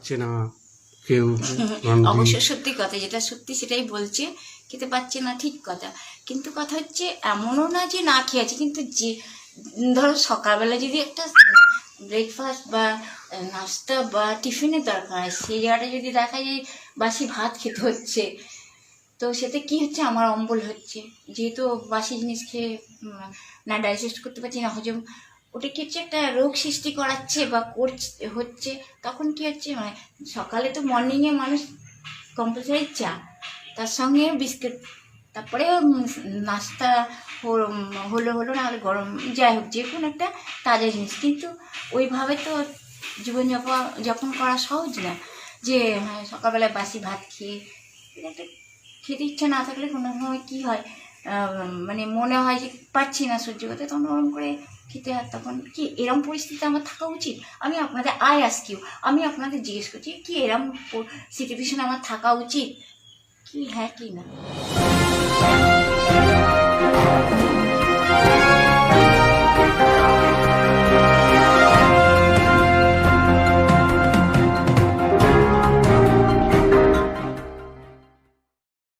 পাচ্ছে না কেউ। অবশ্য সত্যি কথা, যেটা সত্যি সেটাই বলছে, খেতে পাচ্ছে না ঠিক কথা, কিন্তু কথা হচ্ছে এমনও না যে না খেয়ে আছে, কিন্তু যে ধরো সকালবেলা যদি একটা ব্রেকফাস্ট বা নাস্তা বা টিফিনের দরকার হয়, সেই জায়গাটা যদি দেখা যায় বাসি ভাত খেতে হচ্ছে, তো সেটা কি হচ্ছে, আমার অম্বল হচ্ছে, যেহেতু বাসি জিনিস খেয়ে না ডাইজেস্ট করতে পারছি না, হজম, ওটা কি হচ্ছে একটা রোগ সৃষ্টি করাচ্ছে বা হচ্ছে। তখন কি হচ্ছে, মানে সকালে তো মর্নিংয়ে মানুষ কম্পালসারি চা, তার সঙ্গে বিস্কিট, তারপরে নাস্তা হলো হলো না হলে গরম, যাই হোক যে কোনো একটা তাজা জিনিস, কিন্তু ওইভাবে তো জীবনযাপন যাপন করা সহজ না, যে হ্যাঁ সকালবেলায় বাসি ভাত খেয়ে একটা খেতে ইচ্ছা না থাকলে কোনো সময় কী হয়, মানে মনে হয় যে পাচ্ছি না সহ্য করতে, তখন ওরকম করে খেতে হয়। তখন কি এরম পরিস্থিতিতে আমার থাকা উচিত? আমি আপনাদের আমি আপনাদের জিজ্ঞেস করছি, কি এরম সিচুয়েশনে আমার থাকা উচিত, কি হ্যাঁ কি না?